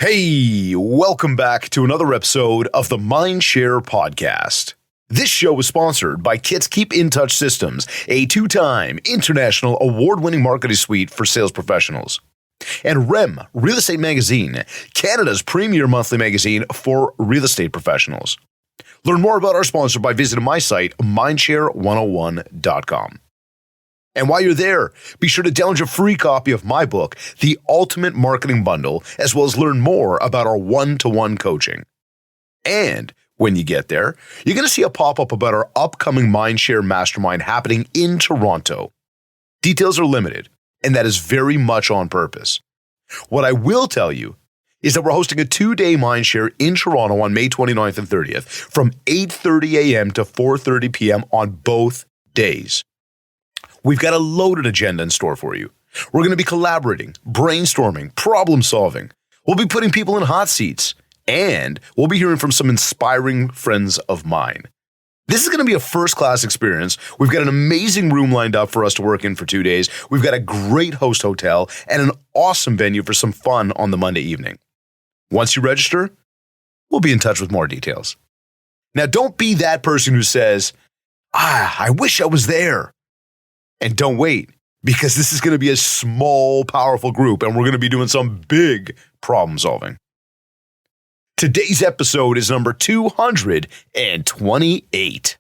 Hey, welcome back to another episode of the Mindshare Podcast. This show is sponsored by Kit's Keep In Touch Systems, a two-time international award-winning marketing suite for sales professionals. And REM, Real Estate Magazine, Canada's premier monthly magazine for real estate professionals. Learn more about our sponsor by visiting my site, mindshare101.com. And while you're there, be sure to download your free copy of my book, The Ultimate Marketing Bundle, as well as learn more about our one-to-one coaching. And when you get there, you're going to see a pop-up about our upcoming Mindshare Mastermind happening in Toronto. Details are limited, and that is very much on purpose. What I will tell you is that we're hosting a 2-day Mindshare in Toronto on May 29th and 30th from 8:30 a.m. to 4:30 p.m. on both days. We've got a loaded agenda in store for you. We're going to be collaborating, brainstorming, problem solving. We'll be putting people in hot seats, and we'll be hearing from some inspiring friends of mine. This is going to be a first-class experience. We've got an amazing room lined up for us to work in for 2 days. We've got a great host hotel and an awesome venue for some fun on the Monday evening. Once you register, we'll be in touch with more details. Now, don't be that person who says, I wish I was there. And don't wait, because this is going to be a small, powerful group, and we're going to be doing some big problem solving. Today's episode is number 228.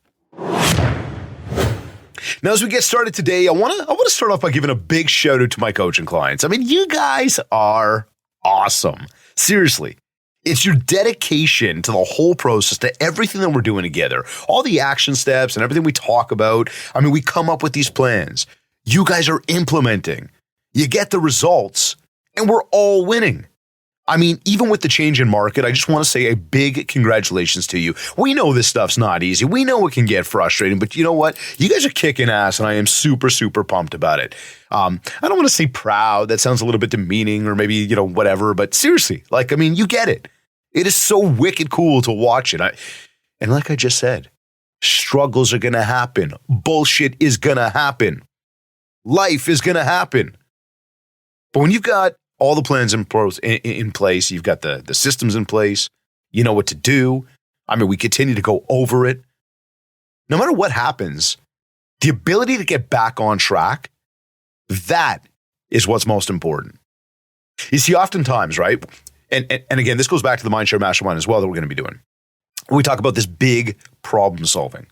Now, as we get started today, I want to start off by giving a big shout out to my coaching clients. I mean, you guys are awesome. Seriously. It's your dedication to the whole process, to everything that we're doing together, all the action steps and everything we talk about. I mean, we come up with these plans. You guys are implementing. You get the results, and we're all winning. I mean, even with the change in market, I just want to say a big congratulations to you. We know this stuff's not easy. We know it can get frustrating, but you know what? You guys are kicking ass, and I am super, super pumped about it. I don't want to say proud. That sounds a little bit demeaning or maybe, whatever, but seriously, you get it. It is so wicked cool to watch it. And like I just said, struggles are going to happen. Bullshit is going to happen. Life is going to happen. But when you've got all the plans in place, you've got the systems in place, you know what to do. I mean, we continue to go over it. No matter what happens, the ability to get back on track, that is what's most important. You see, oftentimes, right? And again, this goes back to the Mindshare Mastermind as well that we're going to be doing. We talk about this big problem solving.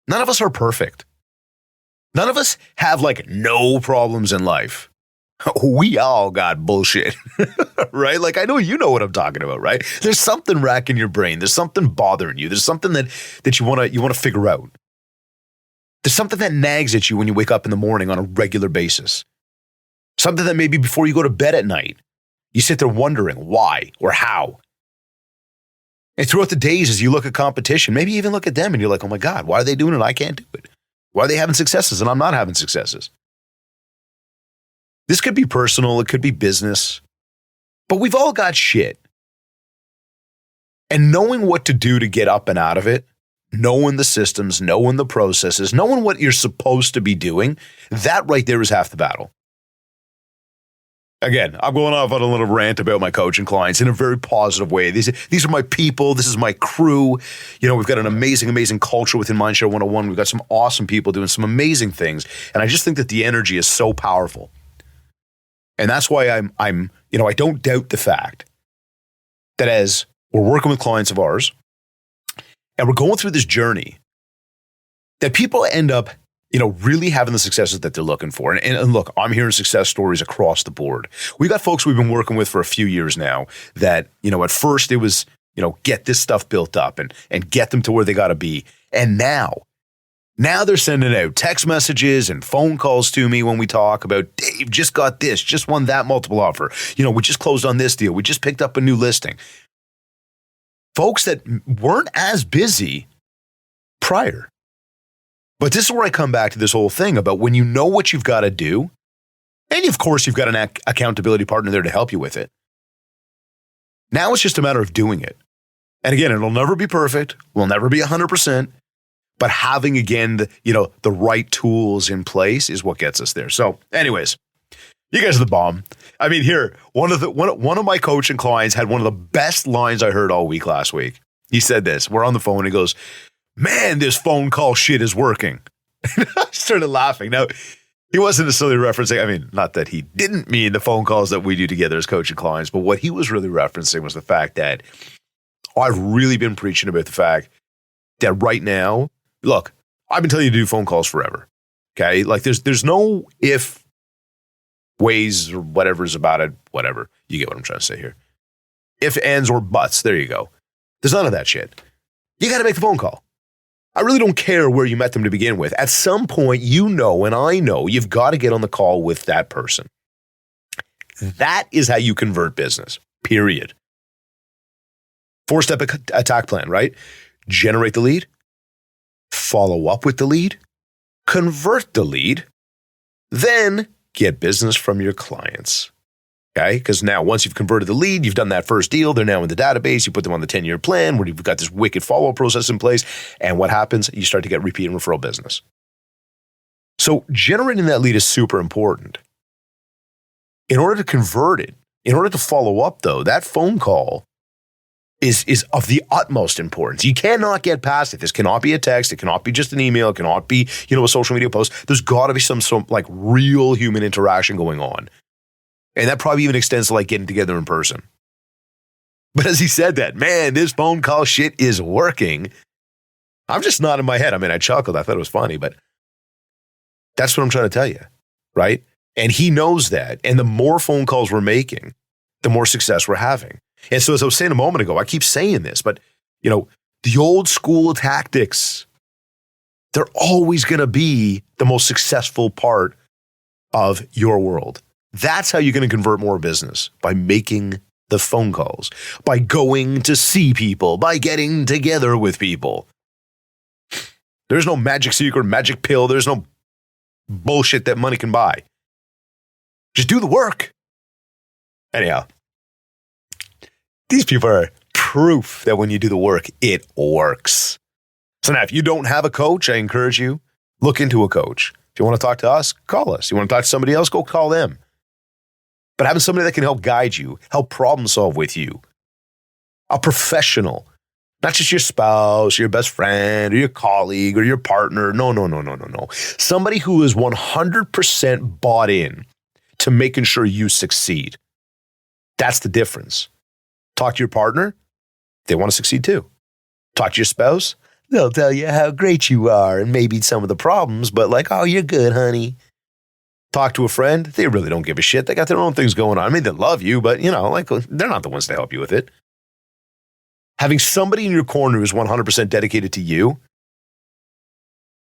None of us are perfect. None of us have no problems in life. We all got bullshit, right? I know you know what I'm talking about, right? There's something racking your brain. There's something bothering you. There's something that you want to figure out. There's something that nags at you when you wake up in the morning on a regular basis. Something that maybe before you go to bed at night, you sit there wondering why or how. And throughout the days, as you look at competition, maybe you even look at them and you're like, oh my God, why are they doing it? I can't do it. Why are they having successes and I'm not having successes? This could be personal. It could be business. But we've all got shit. And knowing what to do to get up and out of it, knowing the systems, knowing the processes, knowing what you're supposed to be doing, that right there is half the battle. Again, I'm going off on a little rant about my coaching clients in a very positive way. These are my people. This is my crew. We've got an amazing, amazing culture within Mindshare 101. We've got some awesome people doing some amazing things. And I just think that the energy is so powerful. And that's why I don't doubt the fact that as we're working with clients of ours and we're going through this journey, that people end up really having the successes that they're looking for. And look, I'm hearing success stories across the board. We've got folks we've been working with for a few years now that, at first it was, get this stuff built up and get them to where they got to be. And now they're sending out text messages and phone calls to me when we talk about, Dave, just got this, just won that multiple offer. We just closed on this deal. We just picked up a new listing. Folks that weren't as busy prior. But this is where I come back to this whole thing about when you know what you've got to do, and of course you've got an accountability partner there to help you with it. Now it's just a matter of doing it. And again, it'll never be perfect. We'll never be 100%. But having, again, the right tools in place is what gets us there. So anyways, You guys are the bomb. I mean, here, one of my coaching clients had one of the best lines I heard all week last week. He said this. We're on the phone. He goes, "Man, this phone call shit is working." I started laughing. Now, he wasn't necessarily referencing, I mean, not that he didn't mean the phone calls that we do together as coaching clients, but what he was really referencing was the fact that I've really been preaching about the fact that right now, look, I've been telling you to do phone calls forever. Okay? Like there's no if, ways, or whatever's about it, whatever. You get what I'm trying to say here. If, ands, or buts. There you go. There's none of that shit. You got to make the phone call. I really don't care where you met them to begin with. At some point, you know, and I know, you've got to get on the call with that person. That is how you convert business, period. 4-step attack plan, right? Generate the lead, follow up with the lead, convert the lead, then get business from your clients. Okay? Because now once you've converted the lead, you've done that first deal, they're now in the database, you put them on the 10-year plan where you've got this wicked follow-up process in place. And what happens? You start to get repeat and referral business. So generating that lead is super important. In order to convert it, in order to follow up though, that phone call is of the utmost importance. You cannot get past it. This cannot be a text. It cannot be just an email. It cannot be, a social media post. There's got to be some like real human interaction going on. And that probably even extends to like getting together in person. But as he said that, man, this phone call shit is working. I'm just nodding my head. I mean, I chuckled. I thought it was funny, but that's what I'm trying to tell you, right? And he knows that. And the more phone calls we're making, the more success we're having. And so as I was saying a moment ago, I keep saying this, but the old school tactics, they're always going to be the most successful part of your world. That's how you're going to convert more business, by making the phone calls, by going to see people, by getting together with people. There's no magic secret, magic pill. There's no bullshit that money can buy. Just do the work. Anyhow, these people are proof that when you do the work, it works. So now if you don't have a coach, I encourage you, look into a coach. If you want to talk to us, call us. You want to talk to somebody else, go call them. But having somebody that can help guide you, help problem solve with you, a professional, not just your spouse, or your best friend, or your colleague, or your partner. No. Somebody who is 100% bought in to making sure you succeed. That's the difference. Talk to your partner, they want to succeed too. Talk to your spouse, they'll tell you how great you are and maybe some of the problems, but like, oh, you're good, honey. Talk to a friend, they really don't give a shit. They got their own things going on. I mean, they love you, but like they're not the ones to help you with it. Having somebody in your corner who's 100% dedicated to you,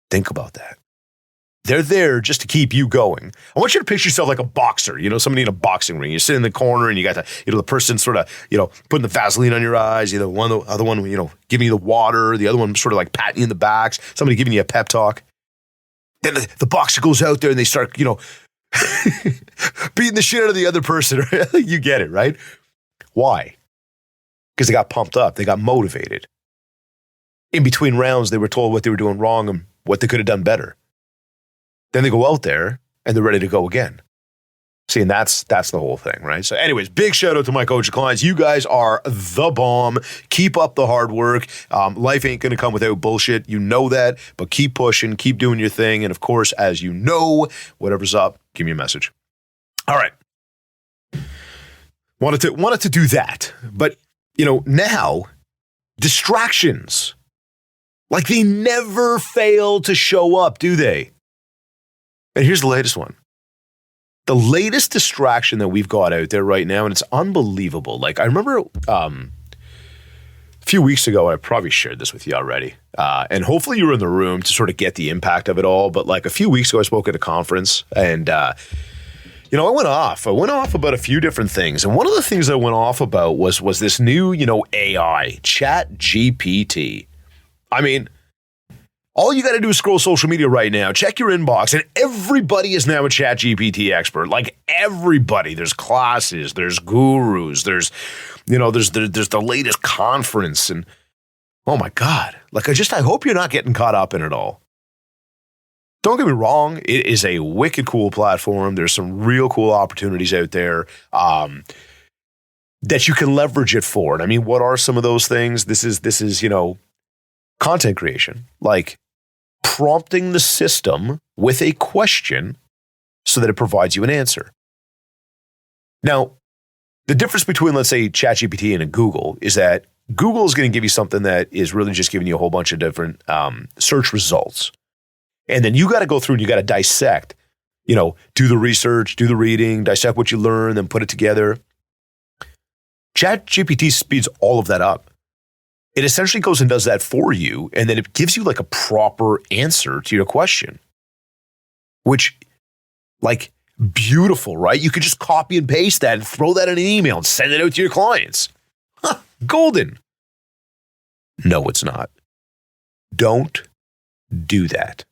think about that. They're there just to keep you going. I want you to picture yourself like a boxer, somebody in a boxing ring. You sit in the corner and you got the person sort of, putting the Vaseline on your eyes. The other one, giving you the water. The other one sort of like patting you in the backs. Somebody giving you a pep talk. Then the boxer goes out there and they start, beating the shit out of the other person. You get it, right? Why? Because they got pumped up. They got motivated. In between rounds, they were told what they were doing wrong and what they could have done better. Then they go out there and they're ready to go again. See, and that's the whole thing, right? So anyways, big shout out to my coaching clients. You guys are the bomb. Keep up the hard work. Life ain't going to come without bullshit. You know that, but keep pushing, keep doing your thing. And of course, as you know, whatever's up, give me a message. All right. Wanted to do that. But, now distractions, like they never fail to show up, do they? And here's the latest one. The latest distraction that we've got out there right now, and it's unbelievable. Like I remember a few weeks ago, I probably shared this with you already. And hopefully you were in the room to sort of get the impact of it all. But like a few weeks ago, I spoke at a conference and, I went off. I went off about a few different things. And one of the things I went off about was this new, AI, Chat GPT. I mean, all you got to do is scroll social media right now, check your inbox, and everybody is now a Chat GPT expert. Like everybody. There's classes, there's gurus, there's the latest conference, and oh my God. Like I hope you're not getting caught up in it all. Don't get me wrong, it is a wicked cool platform. There's some real cool opportunities out there that you can leverage it for. And I mean, what are some of those things? This is, content creation, like prompting the system with a question so that it provides you an answer. Now, the difference between, let's say, ChatGPT and a Google is that Google is going to give you something that is really just giving you a whole bunch of different search results. And then you got to go through and you got to dissect, do the research, do the reading, dissect what you learn, then put it together. ChatGPT speeds all of that up. It essentially goes and does that for you, and then it gives you like a proper answer to your question, which, like, beautiful, right? You could just copy and paste that and throw that in an email and send it out to your clients. Golden. No, it's not. Don't do that.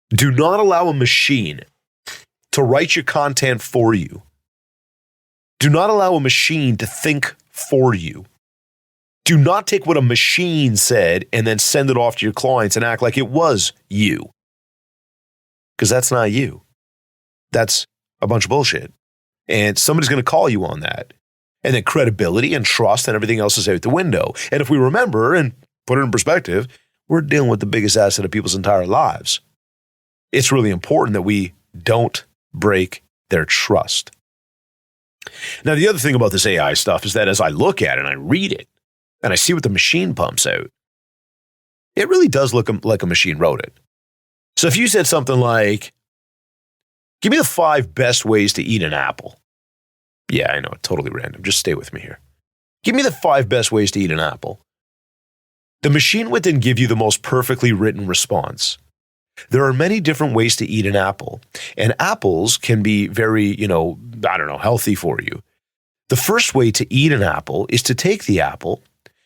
Do not allow a machine to write your content for you. Do not allow a machine to think for you. Do not take what a machine said and then send it off to your clients and act like it was you. Because that's not you. That's a bunch of bullshit. And somebody's going to call you on that. And then credibility and trust and everything else is out the window. And if we remember and put it in perspective, we're dealing with the biggest asset of people's entire lives. It's really important that we don't break their trust. Now, the other thing about this AI stuff is that as I look at it and I read it and I see what the machine pumps out, it really does look like a machine wrote it. So if you said something like, give me the 5 best ways to eat an apple. Yeah, I know, totally random. Just stay with me here. Give me the 5 best ways to eat an apple. The machine would then give you the most perfectly written response. There are many different ways to eat an apple, and apples can be very, healthy for you. The first way to eat an apple is to take the apple.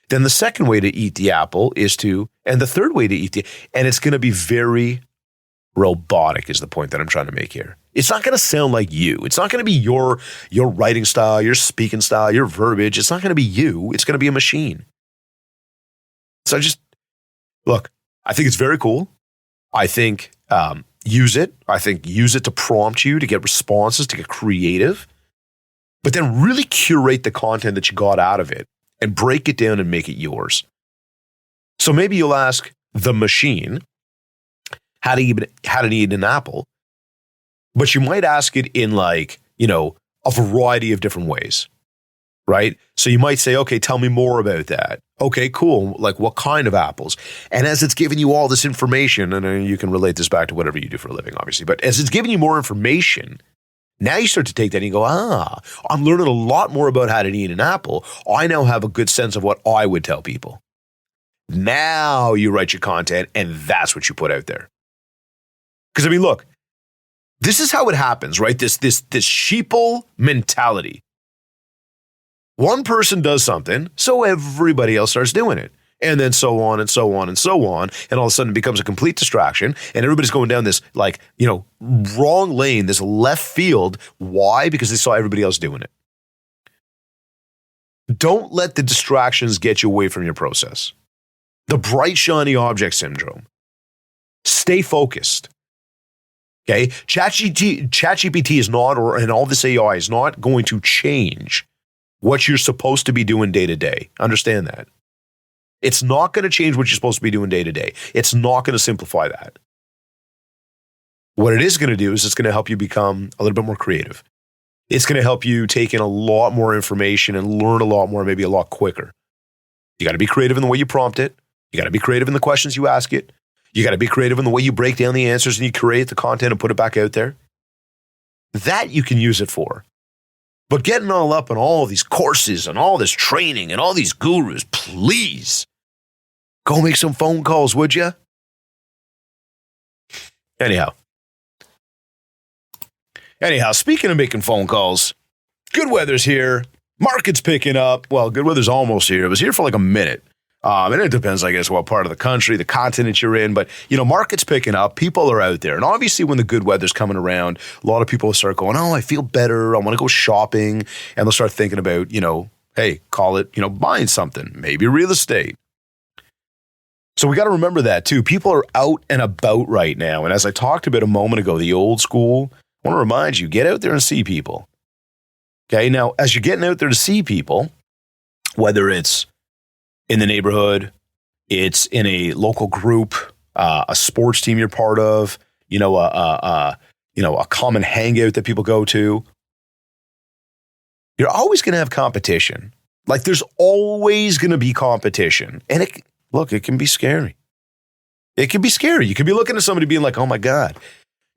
Then the second way to eat the apple and the third way to eat and it's going to be very robotic is the point that I'm trying to make here. It's not going to sound like you. It's not going to be your writing style, your speaking style, your verbiage. It's not going to be you. It's going to be a machine. So I think it's very cool. I think use it. I think use it to prompt you to get responses, to get creative, but then really curate the content that you got out of it and break it down and make it yours. So maybe you'll ask the machine how to eat an apple, but you might ask it in a variety of different ways, right? So you might say, okay, tell me more about that. Okay, cool. Like what kind of apples? And as it's giving you all this information, and you can relate this back to whatever you do for a living, obviously, but as it's giving you more information, now you start to take that and you go, I'm learning a lot more about how to eat an apple. I now have a good sense of what I would tell people. Now you write your content and that's what you put out there. Because look, this is how it happens, right? This sheeple mentality. One person does something, so everybody else starts doing it. And then so on and so on and so on. And all of a sudden it becomes a complete distraction. And everybody's going down this wrong lane, this left field. Why? Because they saw everybody else doing it. Don't let the distractions get you away from your process. The bright, shiny object syndrome. Stay focused. Okay? ChatGPT is not, and all this AI is not going to change what you're supposed to be doing day to day. Understand that. It's not going to change what you're supposed to be doing day to day. It's not going to simplify that. What it is going to do is it's going to help you become a little bit more creative. It's going to help you take in a lot more information and learn a lot more, maybe a lot quicker. You got to be creative in the way you prompt it. You got to be creative in the questions you ask it. You got to be creative in the way you break down the answers and you create the content and put it back out there. That you can use it for. But getting all up on all these courses and all this training and all these gurus, please go make some phone calls, would you? Anyhow, speaking of making phone calls, good weather's here. Market's picking up. Well, good weather's almost here. It was here for like a minute. And it depends, I guess, what part of the country, the continent you're in. But, market's picking up. People are out there. And obviously, when the good weather's coming around, a lot of people start going, I feel better. I want to go shopping. And they'll start thinking about, hey, call it, buying something, maybe real estate. So we got to remember that too. People are out and about right now. And as I talked about a moment ago, the old school, I want to remind you, get out there and see people. Okay. Now, as you're getting out there to see people, whether it's in the neighborhood, it's in a local group, a sports team you're part of, a common hangout that people go to, you're always going to have competition. Like there's always going to be competition. And it can be scary. It can be scary. You could be looking at somebody being like, oh my God,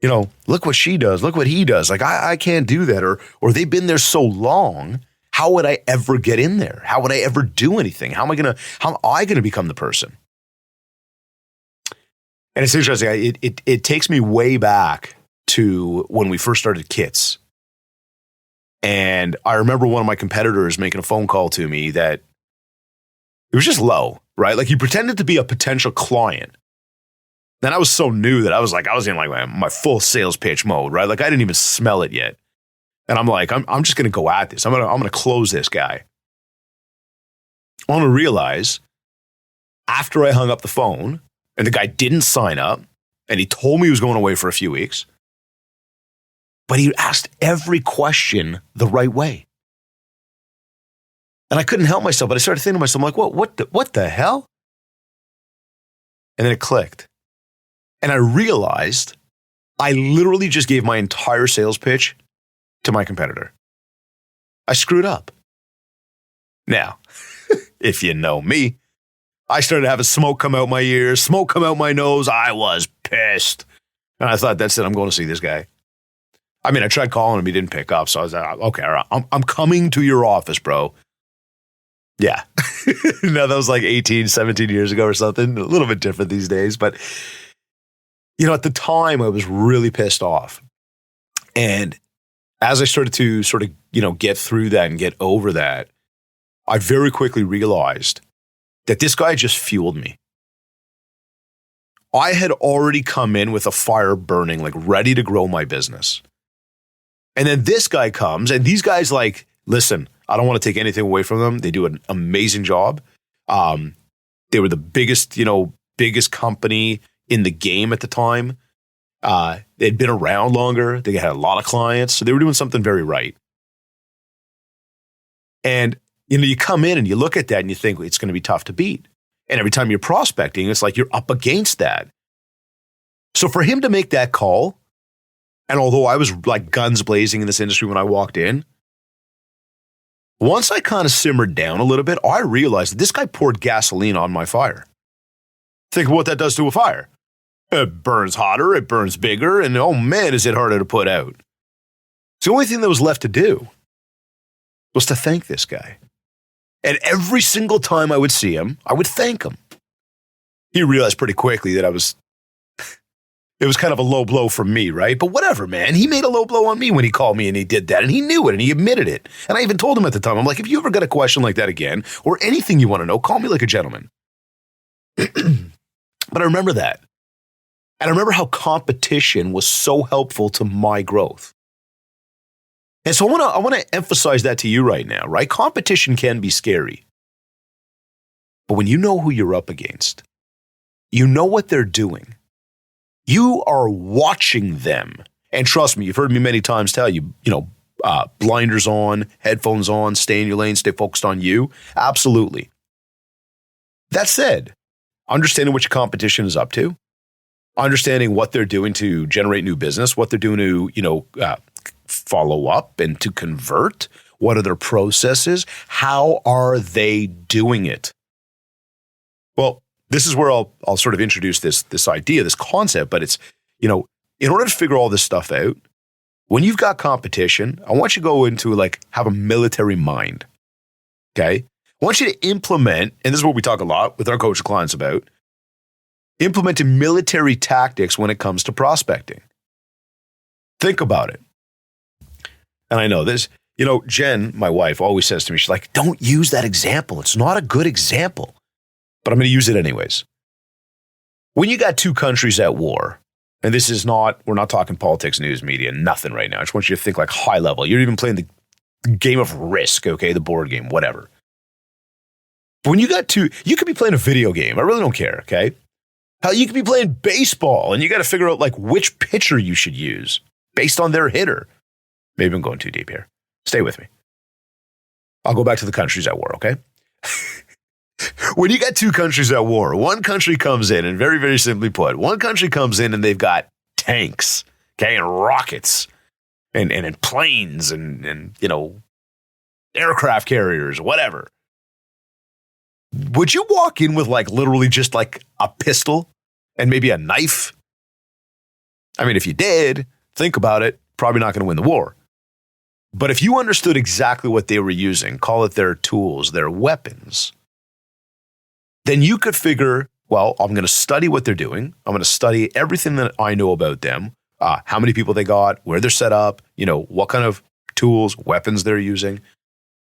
look what she does. Look what he does. Like I can't do that. Or they've been there so long. How would I ever get in there? How would I ever do anything? How am I going to become the person? And it's interesting. It takes me way back to when we first started Kits. And I remember one of my competitors making a phone call to me that it was just low, right? Like he pretended to be a potential client. Then I was so new that I was in my full sales pitch mode, right? Like I didn't even smell it yet. And I'm like, I'm just going to go at this. I'm going to close this guy. I want to realize after I hung up the phone and the guy didn't sign up and he told me he was going away for a few weeks, but he asked every question the right way. And I couldn't help myself, but I started thinking to myself, I'm like, what the hell? And then it clicked. And I realized I literally just gave my entire sales pitch to my competitor. I screwed up. Now, if you know me, I started having smoke come out my ears, smoke come out my nose. I was pissed. And I thought, that's it. I'm going to see this guy. I mean, I tried calling him. He didn't pick up. So I was like, okay, all right, I'm coming to your office, bro. Yeah. No, that was like 18, 17 years ago or something. A little bit different these days. But, at the time, I was really pissed off. And as I started to sort of, get through that and get over that, I very quickly realized that this guy just fueled me. I had already come in with a fire burning, like ready to grow my business. And then this guy comes, and these guys listen, I don't want to take anything away from them. They do an amazing job. They were the biggest company in the game at the time. They'd been around longer. They had a lot of clients. So they were doing something very right. And, you come in and you look at that and you think it's going to be tough to beat. And every time you're prospecting, it's like you're up against that. So for him to make that call, and although I was like guns blazing in this industry when I walked in, once I kind of simmered down a little bit, I realized that this guy poured gasoline on my fire. Think of what that does to a fire. It burns hotter, it burns bigger, and oh man, is it harder to put out. So the only thing that was left to do was to thank this guy. And every single time I would see him, I would thank him. He realized pretty quickly that it was kind of a low blow for me, right? But whatever, man. He made a low blow on me when he called me and he did that. And he knew it and he admitted it. And I even told him at the time, I'm like, if you ever got a question like that again or anything you want to know, call me like a gentleman. But I remember that. And I remember how competition was so helpful to my growth. And so I want to emphasize that to you right now, right? Competition can be scary. But when you know who you're up against, you know what they're doing. You are watching them. And trust me, you've heard me many times tell you, blinders on, headphones on, stay in your lane, stay focused on you. Absolutely. That said, understanding what your competition is up to, understanding what they're doing to generate new business, what they're doing to, follow up and to convert, what are their processes, how are they doing it? Well, this is where I'll sort of introduce this idea, this concept, but it's, in order to figure all this stuff out, when you've got competition, I want you to go into have a military mind, okay? I want you to implement, and this is what we talk a lot with our coaching clients about, implementing military tactics when it comes to prospecting. Think about it. And I know this, Jen, my wife, always says to me, she's like, don't use that example. It's not a good example. But I'm going to use it anyways. When you got two countries at war, and we're not talking politics, news, media, nothing right now. I just want you to think high level. You're even playing the game of Risk, okay? The board game, whatever. When you could be playing a video game. I really don't care, okay? Hell, you could be playing baseball and you got to figure out like which pitcher you should use based on their hitter. Maybe I'm going too deep here. Stay with me. I'll go back to the countries at war, okay? When you got two countries at war, one country comes in, and very, very simply put, one country comes in and they've got tanks, okay, and rockets, and planes, and aircraft carriers, whatever. Would you walk in with like literally just like a pistol and maybe a knife? I mean, if you did, think about it, probably not going to win the war. But if you understood exactly what they were using, call it their tools, their weapons, then you could figure, well, I'm going to study what they're doing. I'm going to study everything that I know about them, how many people they got, where they're set up, what kind of tools, weapons they're using.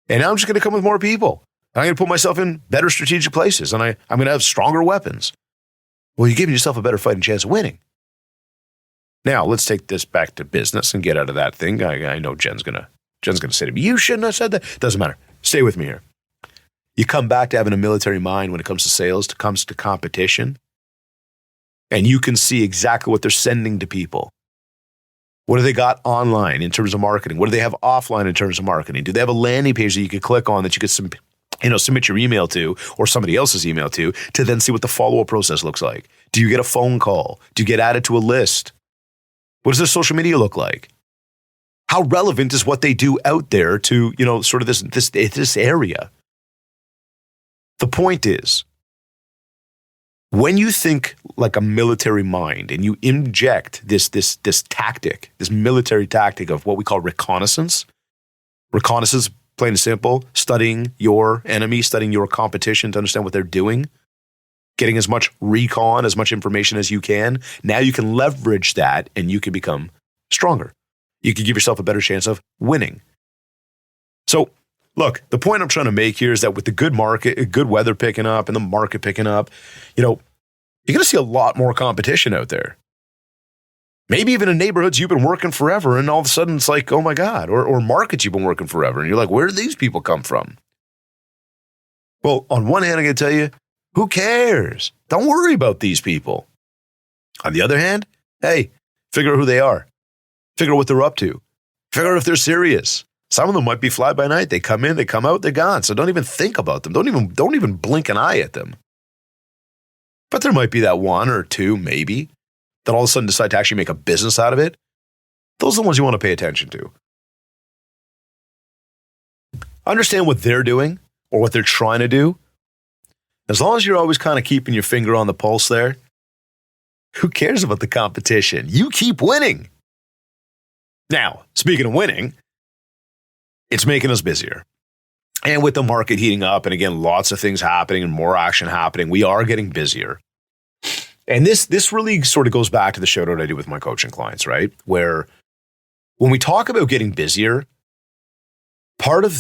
And I'm just going to come with more people. I'm going to put myself in better strategic places, and I'm going to have stronger weapons. Well, you're giving yourself a better fighting chance of winning. Now, let's take this back to business and get out of that thing. I know Jen's going to say to me, you shouldn't have said that. Doesn't matter. Stay with me here. You come back to having a military mind when it comes to sales, it comes to competition, and you can see exactly what they're sending to people. What do they got online in terms of marketing? What do they have offline in terms of marketing? Do they have a landing page that you could click on that you could submit your email to or somebody else's email to then see what the follow-up process looks like? Do you get a phone call? Do you get added to a list? What does their social media look like? How relevant is what they do out there to, sort of this area? The point is, when you think like a military mind and you inject this tactic, this military tactic of what we call reconnaissance, plain and simple, studying your enemy, studying your competition to understand what they're doing, getting as much recon, as much information as you can, now you can leverage that and you can become stronger. You can give yourself a better chance of winning. So, look, the point I'm trying to make here is that with the good market, good weather picking up and the market picking up, you're going to see a lot more competition out there. Maybe even in neighborhoods you've been working forever and all of a sudden it's like, oh my God, or markets you've been working forever. And you're like, where do these people come from? Well, on one hand, I can tell you, who cares? Don't worry about these people. On the other hand, hey, figure out who they are. Figure out what they're up to. Figure out if they're serious. Some of them might be fly by night. They come in, they come out, they're gone. So don't even think about them. Don't even blink an eye at them. But there might be that one or two, maybe, that all of a sudden decide to actually make a business out of it. Those are the ones you want to pay attention to. Understand what they're doing or what they're trying to do. As long as you're always kind of keeping your finger on the pulse there, who cares about the competition? You keep winning. Now, speaking of winning, it's making us busier. And with the market heating up, and again, lots of things happening and more action happening, we are getting busier. And this really sort of goes back to the shout out I do with my coaching clients, right? Where when we talk about getting busier, part of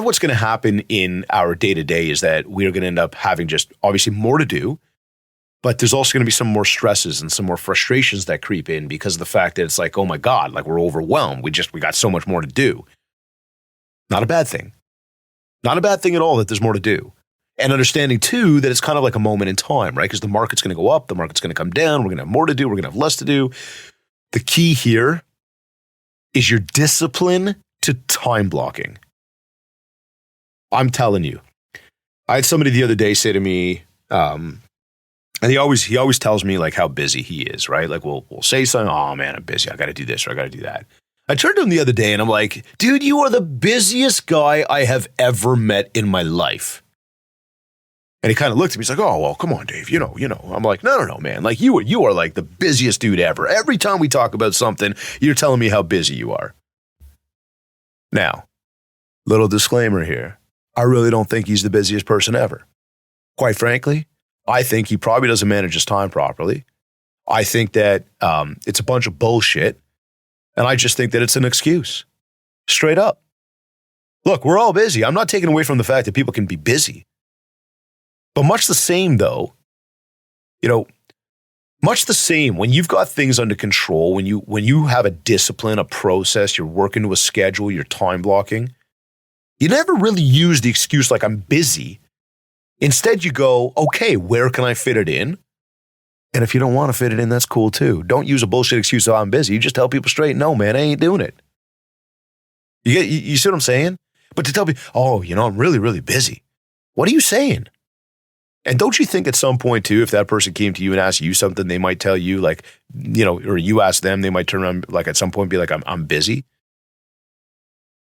what's going to happen in our day-to-day is that we're going to end up having just obviously more to do, but there's also going to be some more stresses and some more frustrations that creep in because of the fact that it's like, oh my God, like we're overwhelmed. We got so much more to do. Not a bad thing. Not a bad thing at all that there's more to do. And understanding too that it's kind of like a moment in time, right? Because the market's going to go up, the market's going to come down, we're going to have more to do, we're going to have less to do. The key here is your discipline to time blocking. I'm telling you. I had somebody the other day say to me, and he always tells me like how busy he is, right? Like we'll say something, oh man, I'm busy. I got to do this or I got to do that. I turned to him the other day and I'm like, dude, you are the busiest guy I have ever met in my life. And he kind of looked at me. He's like, oh, well, come on, Dave. You know. I'm like, no, man. Like you are like the busiest dude ever. Every time we talk about something, you're telling me how busy you are. Now, little disclaimer here. I really don't think he's the busiest person ever. Quite frankly, I think he probably doesn't manage his time properly. I think that it's a bunch of bullshit. And I just think that it's an excuse. Straight up. Look, we're all busy. I'm not taking away from the fact that people can be busy. But much the same, though, much the same when you've got things under control, when you have a discipline, a process, you're working to a schedule, you're time blocking, You never really use the excuse like I'm busy. Instead, you go, okay, where can I fit it in? And if you don't want to fit it in, that's cool too. Don't use a bullshit excuse of I'm busy. You just tell people straight, no, man, I ain't doing it. You see what I'm saying? But to tell people, oh, I'm really, really busy. What are you saying? And don't you think at some point too, if that person came to you and asked you something, they might tell you like, or you ask them, they might turn around like at some point be like, I'm busy.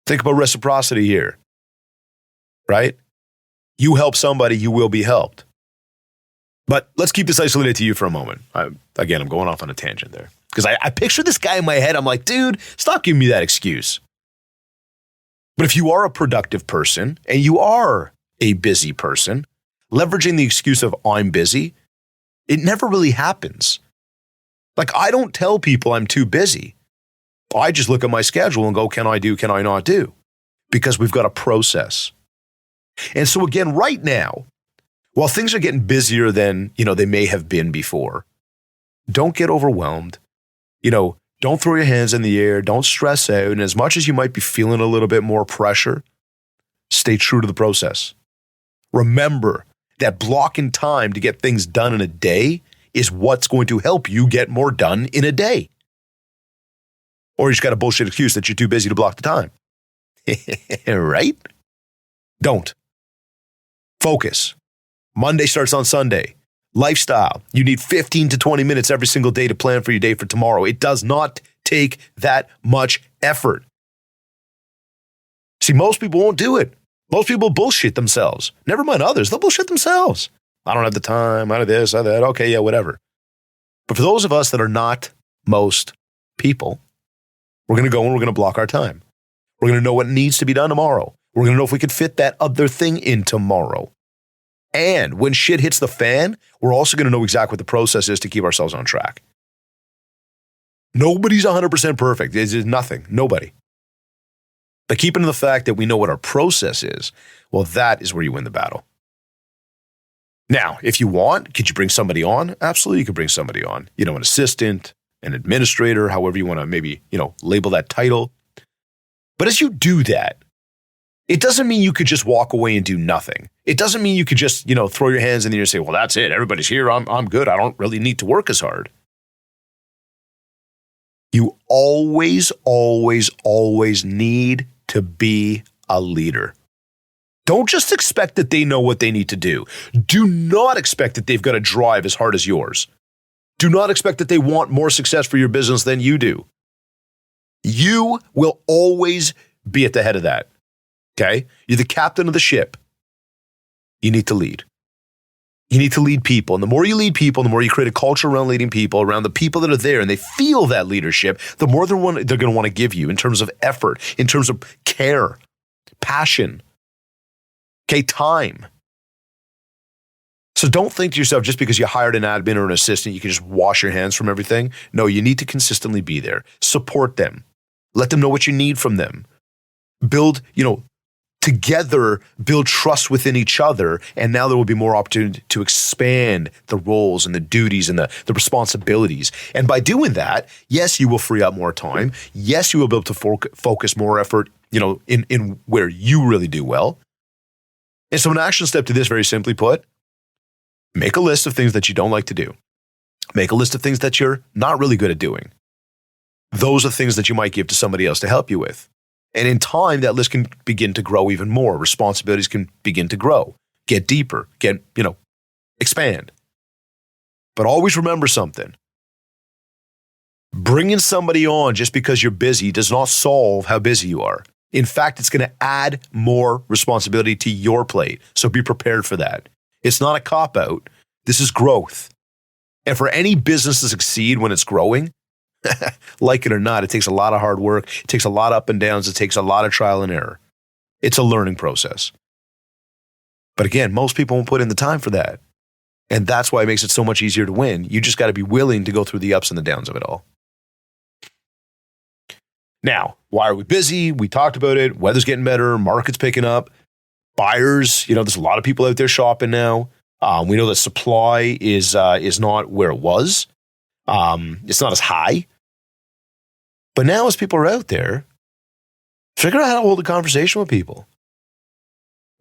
Think about reciprocity here, right? You help somebody, you will be helped. But let's keep this isolated to you for a moment. I'm going off on a tangent there. Because I picture this guy in my head. I'm like, dude, stop giving me that excuse. But if you are a productive person and you are a busy person, leveraging the excuse of I'm busy, it never really happens. Like, I don't tell people I'm too busy. I just look at my schedule and go, can I do, can I not do? Because we've got a process. And so again, right now, while things are getting busier than, they may have been before, don't get overwhelmed. Don't throw your hands in the air. Don't stress out. And as much as you might be feeling a little bit more pressure, stay true to the process. Remember that blocking time to get things done in a day is what's going to help you get more done in a day. Or you just got a bullshit excuse that you're too busy to block the time. Right? Don't. Focus. Monday starts on Sunday. Lifestyle. You need 15 to 20 minutes every single day to plan for your day for tomorrow. It does not take that much effort. See, most people won't do it. Most people bullshit themselves. Never mind others. They'll bullshit themselves. I don't have the time. I do this, I do that. Okay, yeah, whatever. But for those of us that are not most people, we're going to go and we're going to block our time. We're going to know what needs to be done tomorrow. We're going to know if we could fit that other thing in tomorrow. And when shit hits the fan, we're also going to know exactly what the process is to keep ourselves on track. Nobody's 100% perfect. There's nothing. Nobody. But keeping in the fact that we know what our process is, well, that is where you win the battle. Now, if you want, could you bring somebody on? Absolutely, you could bring somebody on. An assistant, an administrator, however you want to maybe, label that title. But as you do that, it doesn't mean you could just walk away and do nothing. It doesn't mean you could just, throw your hands in the air and say, well, that's it. Everybody's here. I'm good. I don't really need to work as hard. You always, always, always need to be a leader. Don't just expect that they know what they need to do. Do not expect that they've got to drive as hard as yours. Do not expect that they want more success for your business than you do. You will always be at the head of that. Okay? You're the captain of the ship. You need to lead. You need to lead people. And the more you lead people, the more you create a culture around leading people, around the people that are there, and they feel that leadership, the more they're going to want to give you in terms of effort, in terms of care, passion, okay, time. So don't think to yourself, just because you hired an admin or an assistant, you can just wash your hands from everything. No, you need to consistently be there. Support them. Let them know what you need from them. Build, together, build trust within each other. And now there will be more opportunity to expand the roles and the duties and the responsibilities. And by doing that, yes, you will free up more time. Yes, you will be able to focus more effort, in where you really do well. And so an action step to this, very simply put, make a list of things that you don't like to do. Make a list of things that you're not really good at doing. Those are things that you might give to somebody else to help you with. And in time, that list can begin to grow even more. Responsibilities can begin to grow, get deeper, expand. But always remember something. Bringing somebody on just because you're busy does not solve how busy you are. In fact, it's going to add more responsibility to your plate. So be prepared for that. It's not a cop-out. This is growth. And for any business to succeed when it's growing, like it or not, it takes a lot of hard work. It takes a lot of up and downs. It takes a lot of trial and error. It's a learning process. But again, most people won't put in the time for that. And that's why it makes it so much easier to win. You just got to be willing to go through the ups and the downs of it all. Now, why are we busy? We talked about it. Weather's getting better. Market's picking up. Buyers, there's a lot of people out there shopping now. We know that supply is not where it was. It's not as high. But now as people are out there, figure out how to hold a conversation with people.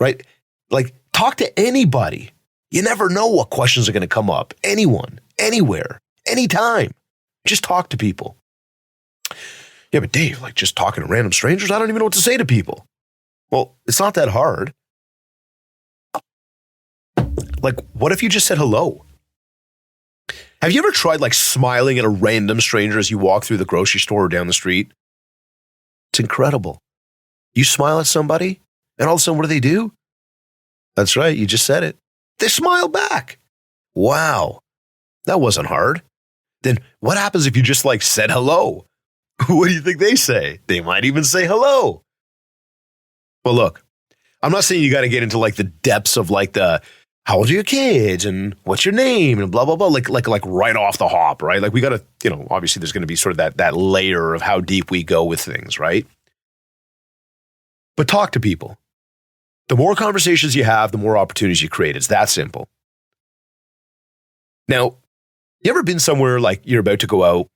right? Like, talk to anybody. You never know what questions are going to come up. Anyone, anywhere, anytime. Just talk to people. Yeah, but Dave, like just talking to random strangers, I don't even know what to say to people. Well, it's not that hard. Like, what if you just said hello? Have you ever tried like smiling at a random stranger as you walk through the grocery store or down the street? It's incredible. You smile at somebody, and all of a sudden, what do? That's right, you just said it. They smile back. Wow, that wasn't hard. Then what happens if you just like said hello? What do you think they say? They might even say hello. Well, look, I'm not saying you got to get into like the depths of like the how old are your kids and what's your name and blah blah blah like right off the hop, right? Like we got to, obviously there's going to be sort of that layer of how deep we go with things, right? But talk to people. The more conversations you have, the more opportunities you create. It's that simple. Now, you ever been somewhere like you're about to go out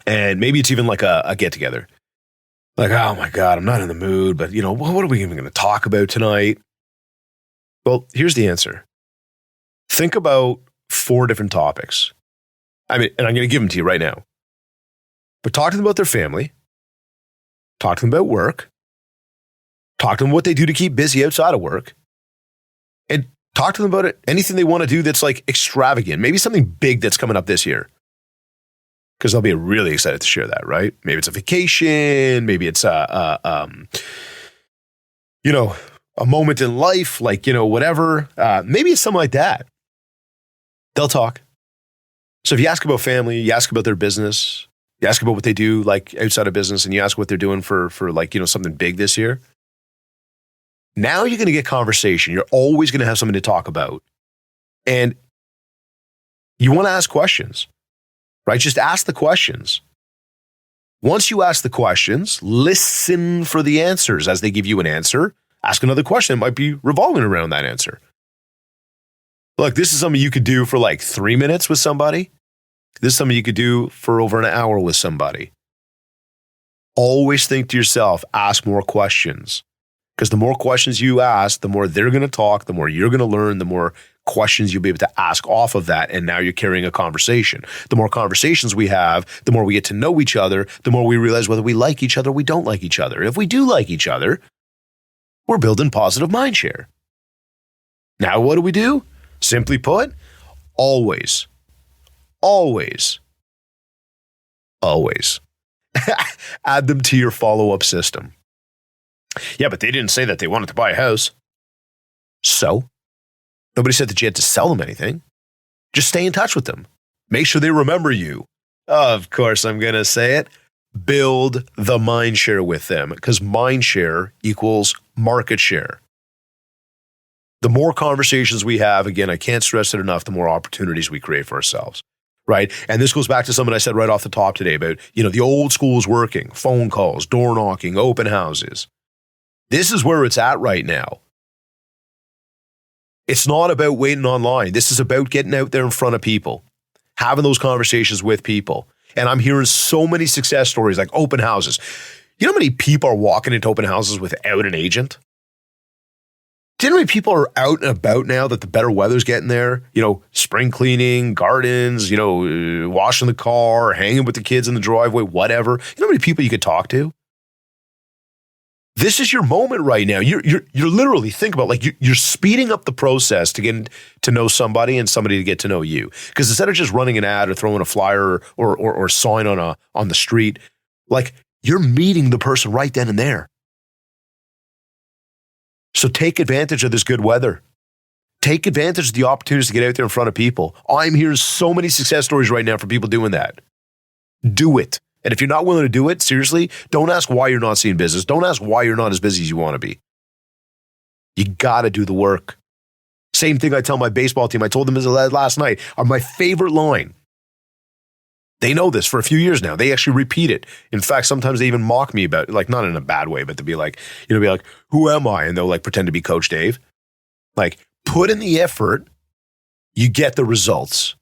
and maybe it's even like a get together? Like, oh my God, I'm not in the mood, but what are we even going to talk about tonight? Well, here's the answer. Think about 4 different topics. And I'm going to give them to you right now. But talk to them about their family. Talk to them about work. Talk to them what they do to keep busy outside of work. And talk to them about anything they want to do that's like extravagant. Maybe something big that's coming up this year. Because they'll be really excited to share that, right? Maybe it's a vacation. Maybe it's a moment in life, like, whatever. Maybe it's something like that. They'll talk. So if you ask about family, you ask about their business, you ask about what they do like outside of business, and you ask what they're doing for like, something big this year. Now you're going to get conversation. You're always going to have something to talk about. And you want to ask questions, right? Just ask the questions. Once you ask the questions, listen for the answers. As they give you an answer, ask another question. It might be revolving around that answer. Look, this is something you could do for like 3 minutes with somebody. This is something you could do for over an hour with somebody. Always think to yourself, ask more questions. Because the more questions you ask, the more they're going to talk, the more you're going to learn, the more questions you'll be able to ask off of that. And now you're carrying a conversation. The more conversations we have, the more we get to know each other, the more we realize whether we like each other or we don't like each other. If we do like each other, we're building positive mind share. Now what do? Simply put, always add them to your follow-up system. Yeah, but they didn't say that they wanted to buy a house. So? Nobody said that you had to sell them anything. Just stay in touch with them. Make sure they remember you. Of course, I'm going to say it. Build the mind share with them, because mind share equals market share. The more conversations we have, again, I can't stress it enough, the more opportunities we create for ourselves, right? And this goes back to something I said right off the top today about, the old school is working, phone calls, door knocking, open houses. This is where it's at right now. It's not about waiting online. This is about getting out there in front of people, having those conversations with people. And I'm hearing so many success stories like open houses. You know how many people are walking into open houses without an agent? Do you know how many people are out and about now that the better weather's getting there? Spring cleaning, gardens, washing the car, hanging with the kids in the driveway, whatever. You know how many people you could talk to? This is your moment right now. You're literally, think about like you're speeding up the process to get to know somebody and somebody to get to know you. Because instead of just running an ad or throwing a flyer or sign on the street, like you're meeting the person right then and there. So take advantage of this good weather. Take advantage of the opportunities to get out there in front of people. I'm hearing so many success stories right now for people doing that. Do it. And if you're not willing to do it, seriously, don't ask why you're not seeing business. Don't ask why you're not as busy as you want to be. You got to do the work. Same thing I tell my baseball team. I told them this last night. My favorite line. They know this for a few years now. They actually repeat it. In fact, sometimes they even mock me about it, like not in a bad way, but to be like, who am I? And they'll like pretend to be Coach Dave. Like, put in the effort, you get the results.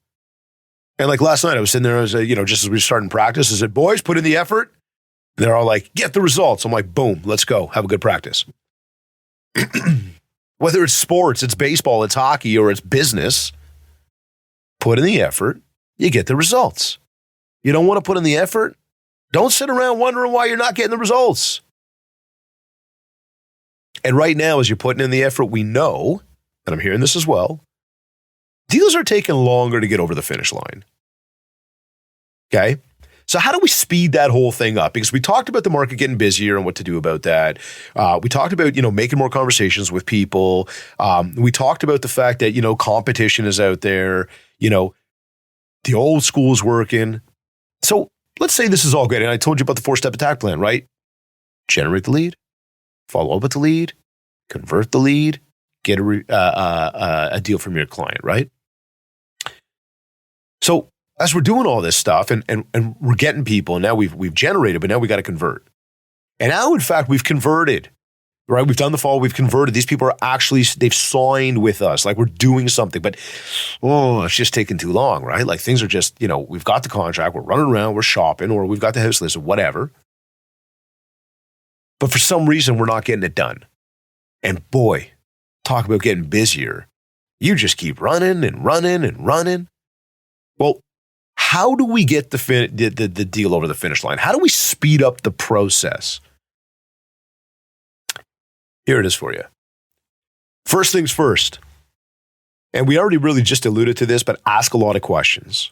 And like last night, I was sitting there, just as we were starting practice, I said, boys, put in the effort. And they're all like, get the results. I'm like, boom, let's go. Have a good practice. Whether it's sports, it's baseball, it's hockey, or it's business, put in the effort, you get the results. You don't want to put in the effort? Don't sit around wondering why you're not getting the results. And right now, as you're putting in the effort, we know, and I'm hearing this as well, deals are taking longer to get over the finish line. Okay? So how do we speed that whole thing up? Because we talked about the market getting busier and what to do about that. We talked about, making more conversations with people. We talked about the fact that, competition is out there. The old school is working. So let's say this is all good. And I told you about the 4-step attack plan, right? Generate the lead, follow up with the lead, convert the lead, get a deal from your client, right? So as we're doing all this stuff and we're getting people, and now we've generated, but now we got to convert. And now, in fact, we've converted, right? We've done the follow, we've converted. These people are actually, they've signed with us, like we're doing something, but it's just taking too long, right? Like things are just, we've got the contract, we're running around, we're shopping, or we've got the house list or whatever. But for some reason, we're not getting it done. And boy, talk about getting busier. You just keep running and running and running. Well, how do we get the deal over the finish line? How do we speed up the process? Here it is for you. First things first. And we already really just alluded to this, but ask a lot of questions.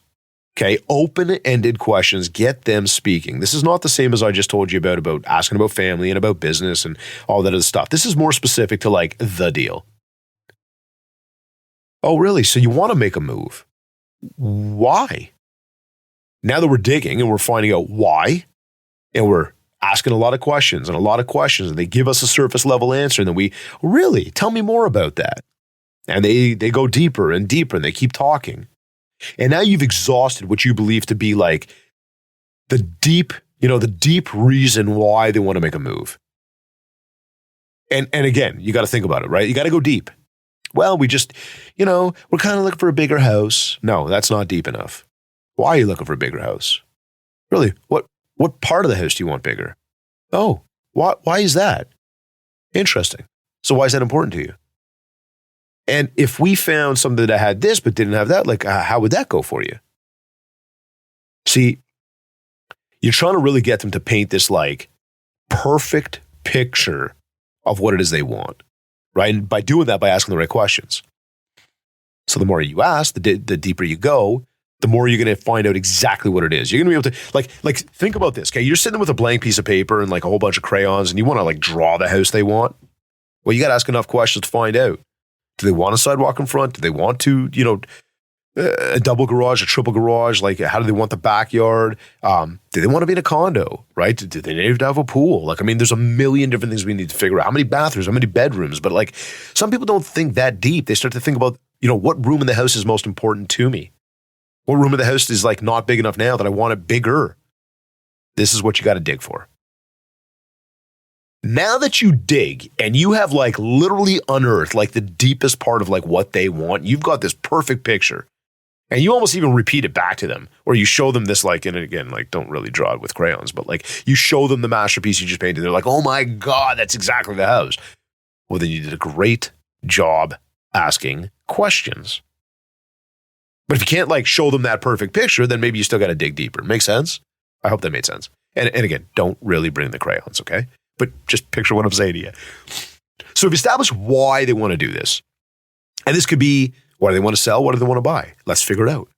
Okay, open-ended questions, get them speaking. This is not the same as I just told you about asking about family and about business and all that other stuff. This is more specific to like the deal. Oh, really? So you want to make a move? Why? Now that we're digging and we're finding out why, and we're asking a lot of questions, and they give us a surface level answer, and then we, really, tell me more about that. And they go deeper and deeper, and they keep talking. And now you've exhausted what you believe to be like the deep reason why they want to make a move. And again, you got to think about it, right? You got to go deep. Well, we just, we're kind of looking for a bigger house. No, that's not deep enough. Why are you looking for a bigger house? Really, what part of the house do you want bigger? Oh, why is that? Interesting. So why is that important to you? And if we found something that had this but didn't have that, like how would that go for you? See, you're trying to really get them to paint this like perfect picture of what it is they want, right? And by doing that, by asking the right questions. So the more you ask, the deeper you go, the more you're going to find out exactly what it is. You're going to be able to, like think about this, okay? You're sitting with a blank piece of paper and like a whole bunch of crayons and you want to like draw the house they want. Well, you got to ask enough questions to find out. Do they want a sidewalk in front? Do they want to, a double garage, a triple garage? Like, how do they want the backyard? Do they want to be in a condo, right? Do they need to have a pool? Like, I mean, there's a million different things we need to figure out. How many bathrooms, how many bedrooms? But like, some people don't think that deep. They start to think about, what room in the house is most important to me? What room in the house is like not big enough now that I want it bigger? This is what you got to dig for. Now that you dig and you have like literally unearthed like the deepest part of like what they want, you've got this perfect picture. And you almost even repeat it back to them, or you show them this like, and again, like don't really draw it with crayons, but like you show them the masterpiece you just painted. They're like, oh my God, that's exactly the house. Well, then you did a great job asking questions. But if you can't like show them that perfect picture, then maybe you still got to dig deeper. Make sense? I hope that made sense. And again, don't really bring the crayons, okay? But just picture what I'm saying to you. So we've established why they want to do this. And this could be, what do they want to sell? What do they want to buy? Let's figure it out.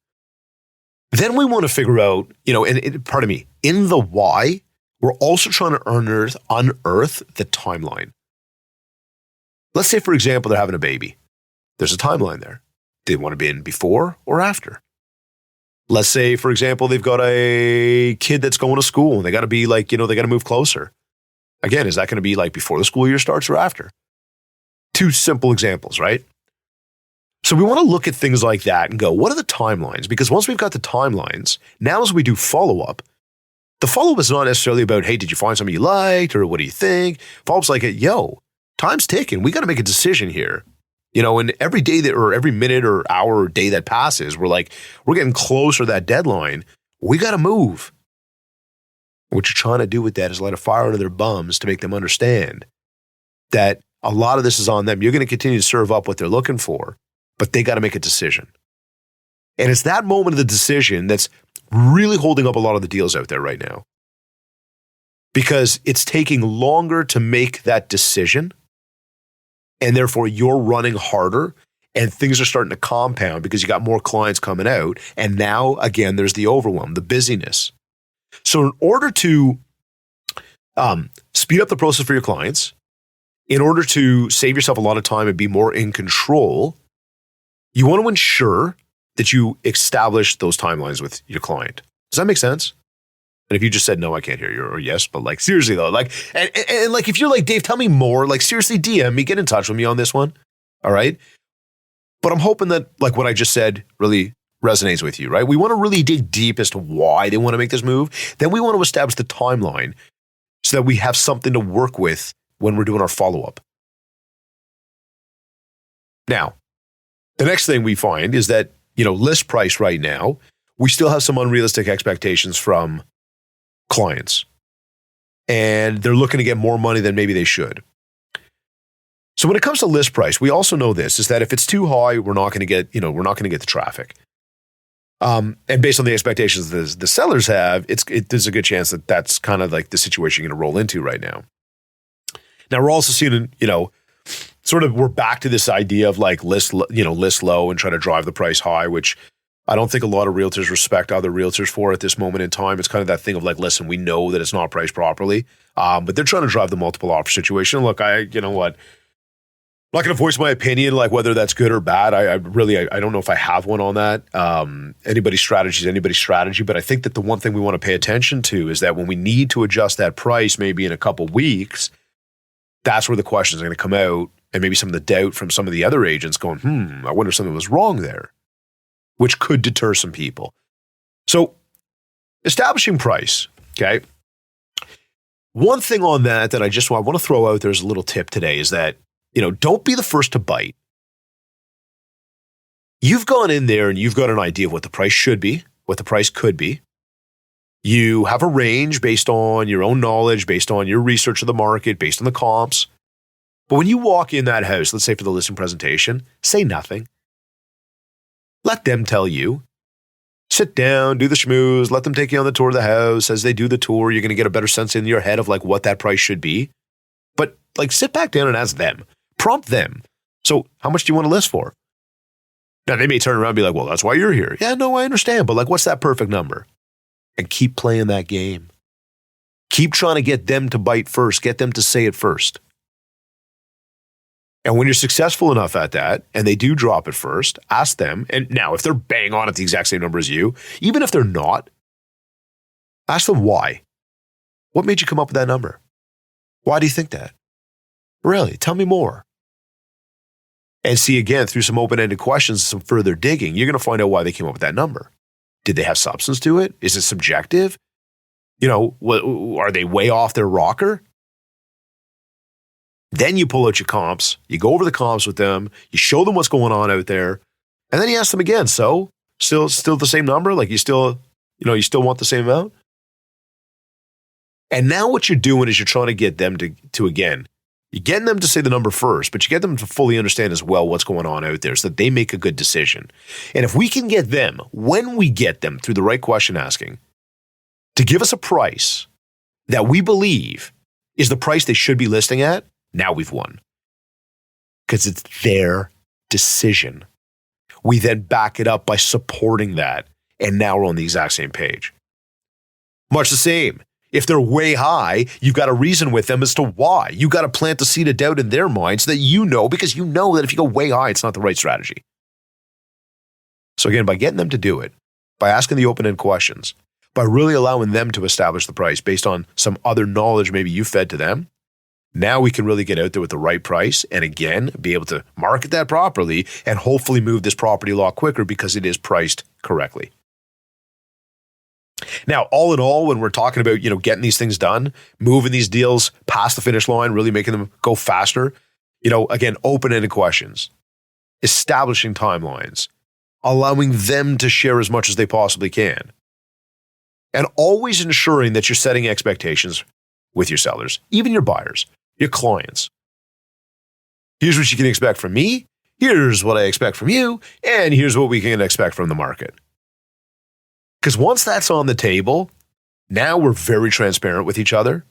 Then we want to figure out, in the why, we're also trying to unearth the timeline. Let's say, for example, they're having a baby. There's a timeline there. Do they want to be in before or after? Let's say, for example, they've got a kid that's going to school and they got to be like, they got to move closer. Again, is that going to be like before the school year starts or after? Two simple examples, right? So we want to look at things like that and go, what are the timelines? Because once we've got the timelines, now as we do follow-up, the follow-up is not necessarily about, hey, did you find something you liked or what do you think? Follow-up's like, time's ticking. We got to make a decision here. And every day or every minute or hour or day that passes, we're getting closer to that deadline. We got to move. What you're trying to do with that is light a fire under their bums to make them understand that A lot of this is on them. You're going to continue to serve up what they're looking for, but they got to make a decision. And it's that moment of the decision that's really holding up a lot of the deals out there right now. Because it's taking longer to make that decision, and therefore you're running harder, and things are starting to compound because you got more clients coming out. And now, again, there's the overwhelm, the busyness. So in order to speed up the process for your clients, in order to save yourself a lot of time and be more in control, you want to ensure that you establish those timelines with your client. Does that make sense? And if you just said, no, I can't hear you, or yes, but like, seriously though, like, and like, if you're like, Dave, tell me more, like, seriously, DM me, get in touch with me on this one. All right. But I'm hoping that like what I just said really resonates with you, right? We want to really dig deep as to why they want to make this move. Then we want to establish the timeline so that we have something to work with when we're doing our follow-up. Now, the next thing we find is that, list price right now, we still have some unrealistic expectations from clients. And they're looking to get more money than maybe they should. So when it comes to list price, we also know this, is that if it's too high, we're not going to get the traffic. And based on the expectations that the sellers have, there's a good chance that that's kind of like the situation you're going to roll into right now. Now we're also seeing, we're back to this idea of like list low and try to drive the price high, which I don't think a lot of realtors respect other realtors for at this moment in time. It's kind of that thing of like, listen, we know that it's not priced properly, but they're trying to drive the multiple offer situation. Look, I'm not going to voice my opinion, like whether that's good or bad. I don't know if I have one on that. Anybody's strategy is anybody's strategy, but I think that the one thing we want to pay attention to is that when we need to adjust that price, maybe in a couple weeks, that's where the questions are going to come out, and maybe some of the doubt from some of the other agents going, I wonder if something was wrong there, which could deter some people. So establishing price, okay? One thing on that I want to throw out there as a little tip today is that, don't be the first to bite. You've gone in there and you've got an idea of what the price should be, what the price could be. You have a range based on your own knowledge, based on your research of the market, based on the comps. But when you walk in that house, let's say for the listing presentation, say nothing. Let them tell you. Sit down, do the schmooze, let them take you on the tour of the house. As they do the tour, you're going to get a better sense in your head of like what that price should be. But like sit back down and ask them. Prompt them. So how much do you want to list for? Now they may turn around and be like, well, that's why you're here. Yeah, no, I understand. But like, what's that perfect number? And keep playing that game. Keep trying to get them to bite first. Get them to say it first. And when you're successful enough at that, and they do drop it first, ask them. And now, if they're bang on at the exact same number as you, even if they're not, ask them why. What made you come up with that number? Why do you think that? Really? Tell me more. And see, again, through some open-ended questions, some further digging, you're going to find out why they came up with that number. Did they have substance to it? Is it subjective? Are they way off their rocker? Then you pull out your comps, you go over the comps with them, you show them what's going on out there, and then you ask them again, so still the same number? Like you still want the same amount? And now what you're doing is you're trying to get them to again, you're getting them to say the number first, but you get them to fully understand as well what's going on out there so that they make a good decision. And if we can get them, when we get them through the right question asking, to give us a price that we believe is the price they should be listing at, now we've won. Because it's their decision. We then back it up by supporting that, and now we're on the exact same page. Much the same. If they're way high, you've got to reason with them as to why. You've got to plant the seed of doubt in their mind so that because you know that if you go way high, it's not the right strategy. So again, by getting them to do it, by asking the open-end questions, by really allowing them to establish the price based on some other knowledge maybe you fed to them, now we can really get out there with the right price and again, be able to market that properly and hopefully move this property a lot quicker because it is priced correctly. Now, all in all, when we're talking about, getting these things done, moving these deals past the finish line, really making them go faster, again, open-ended questions, establishing timelines, allowing them to share as much as they possibly can, and always ensuring that you're setting expectations with your sellers, even your buyers, your clients. Here's what you can expect from me. Here's what I expect from you. And here's what we can expect from the market. Because once that's on the table, now we're very transparent with each other.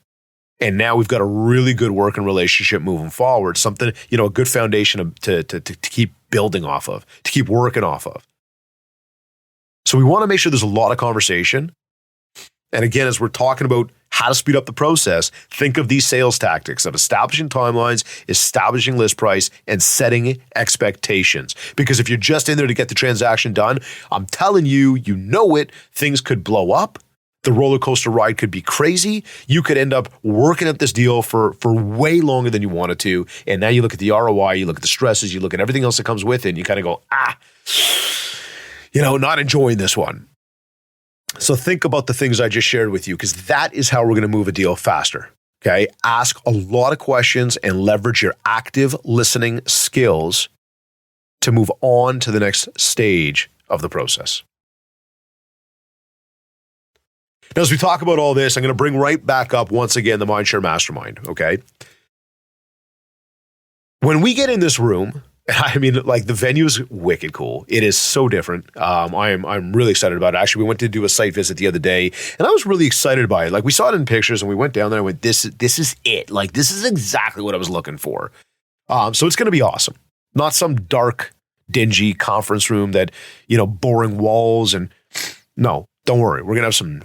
And now we've got a really good working relationship moving forward, something, a good foundation to keep building off of, to keep working off of. So we want to make sure there's a lot of conversation. And again, as we're talking about how to speed up the process, think of these sales tactics of establishing timelines, establishing list price, and setting expectations. Because if you're just in there to get the transaction done, I'm telling you, things could blow up. The roller coaster ride could be crazy. You could end up working at this deal for way longer than you wanted to. And now you look at the ROI, you look at the stresses, you look at everything else that comes with it, and you kind of go, not enjoying this one. So think about the things I just shared with you, because that is how we're going to move a deal faster. Okay. Ask a lot of questions and leverage your active listening skills to move on to the next stage of the process. Now, as we talk about all this, I'm going to bring right back up once again the Mindshare Mastermind, okay? When we get in this room, the venue is wicked cool. It is so different. I'm really excited about it. Actually, we went to do a site visit the other day, and I was really excited by it. Like, we saw it in pictures, and we went down there and went, this is it. Like, this is exactly what I was looking for. So it's going to be awesome. Not some dark, dingy conference room that, boring walls. And no, don't worry. We're going to have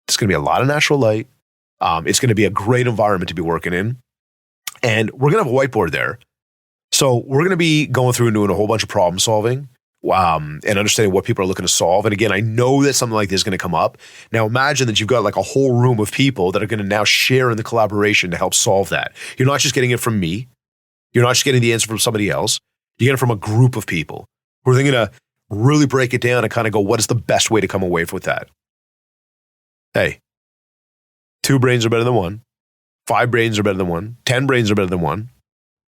it's going to be a lot of natural light. It's going to be a great environment to be working in. And we're going to have a whiteboard there. So we're going to be going through and doing a whole bunch of problem solving and understanding what people are looking to solve. And again, I know that something like this is going to come up. Now imagine that you've got like a whole room of people that are going to now share in the collaboration to help solve that. You're not just getting it from me. You're not just getting the answer from somebody else. You get it from a group of people who are going to really break it down and kind of go, what is the best way to come away with that? Hey, 2 brains are better than 1. 5 brains are better than 1. 10 brains are better than 1.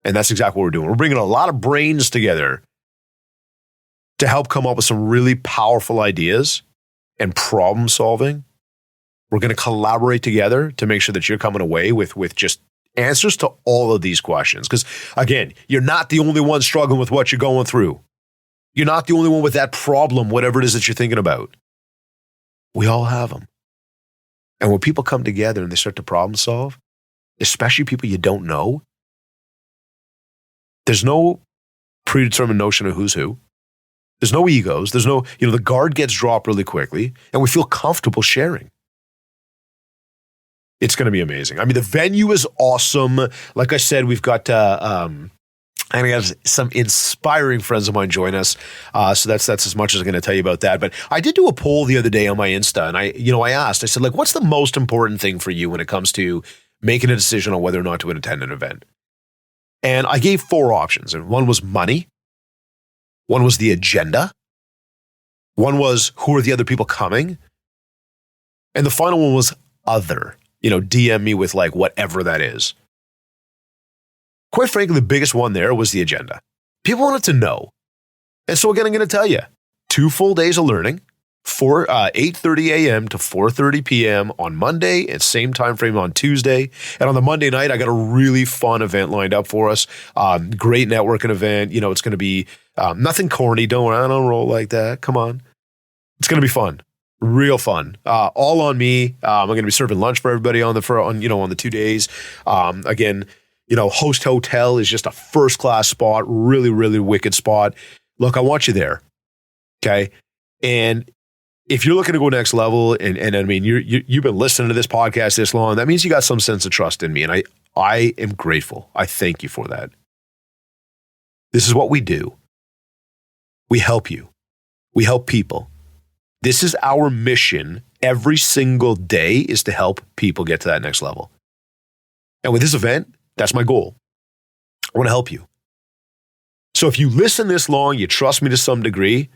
And that's exactly what we're doing. We're bringing a lot of brains together to help come up with some really powerful ideas and problem solving. We're going to collaborate together to make sure that you're coming away with just answers to all of these questions. Because again, you're not the only one struggling with what you're going through. You're not the only one with that problem, whatever it is that you're thinking about. We all have them. And when people come together and they start to problem solve, especially people you don't know, there's no predetermined notion of who's who. There's no egos. There's no, the guard gets dropped really quickly and we feel comfortable sharing. It's going to be amazing. I mean, the venue is awesome. Like I said, we've got, I got some inspiring friends of mine join us. So that's as much as I'm going to tell you about that. But I did do a poll the other day on my Insta, and I asked, I said, like, what's the most important thing for you when it comes to making a decision on whether or not to attend an event? And I gave 4 options. And one was money. One was the agenda. One was who are the other people coming? And the final one was other. DM me with like whatever that is. Quite frankly, the biggest one there was the agenda. People wanted to know. And so again, I'm going to tell you, 2 full days of learning, 8:30 a.m. to 4:30 p.m. on Monday and same time frame on Tuesday. And on the Monday night, I got a really fun event lined up for us. Great networking event. It's going to be nothing corny. Don't worry, I don't roll like that. Come on. It's going to be fun. Real fun. All on me. I'm going to be serving lunch for everybody on the 2 days. Again, Host Hotel is just a first-class spot, really, really wicked spot. Look, I want you there, okay? And if you're looking to go next level, and I mean, you've been listening to this podcast this long, that means you got some sense of trust in me, and I am grateful. I thank you for that. This is what we do. We help you. We help people. This is our mission every single day, is to help people get to that next level. And with this event, that's my goal. I want to help you. So if you listen this long, you trust me to some degree,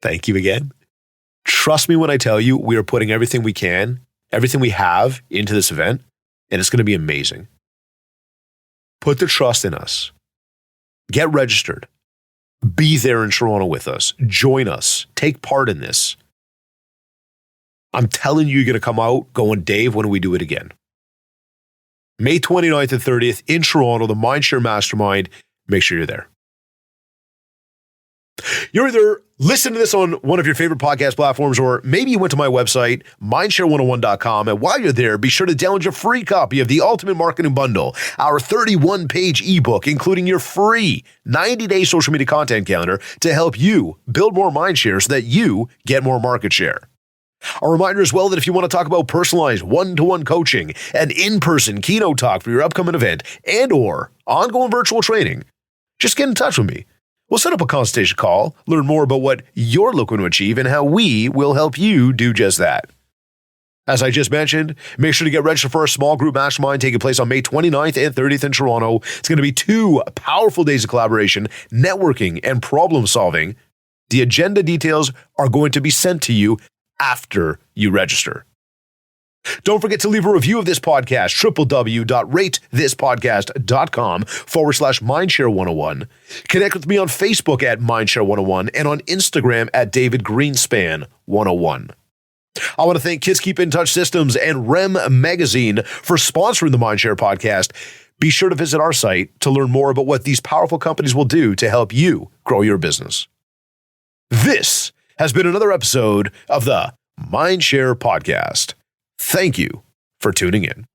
thank you again. Trust me when I tell you we are putting everything we can, everything we have into this event, and it's going to be amazing. Put the trust in us. Get registered. Be there in Toronto with us. Join us. Take part in this. I'm telling you, you're going to come out going, Dave, when do we do it again? May 29th and 30th in Toronto, the Mindshare Mastermind. Make sure you're there. You're either listening to this on one of your favorite podcast platforms, or maybe you went to my website, mindshare101.com. And while you're there, be sure to download your free copy of the Ultimate Marketing Bundle, our 31-page ebook, including your free 90-day social media content calendar to help you build more mindshare so that you get more market share. A reminder as well that if you want to talk about personalized one-to-one coaching, an in-person keynote talk for your upcoming event, and or ongoing virtual training, just get in touch with me. We'll set up a consultation call, learn more about what you're looking to achieve, and how we will help you do just that. As I just mentioned, make sure to get registered for our small group mastermind taking place on May 29th and 30th in Toronto. It's going to be 2 powerful days of collaboration, networking, and problem solving. The agenda details are going to be sent to you after you register. Don't forget to leave a review of this podcast, www.ratethispodcast.com/Mindshare101. Connect with me on Facebook at Mindshare101 and on Instagram at David Greenspan 101. I want to thank Kids Keep in Touch Systems and REM Magazine for sponsoring the Mindshare podcast. Be sure to visit our site to learn more about what these powerful companies will do to help you grow your business. This has been another episode of the Mindshare podcast. Thank you for tuning in.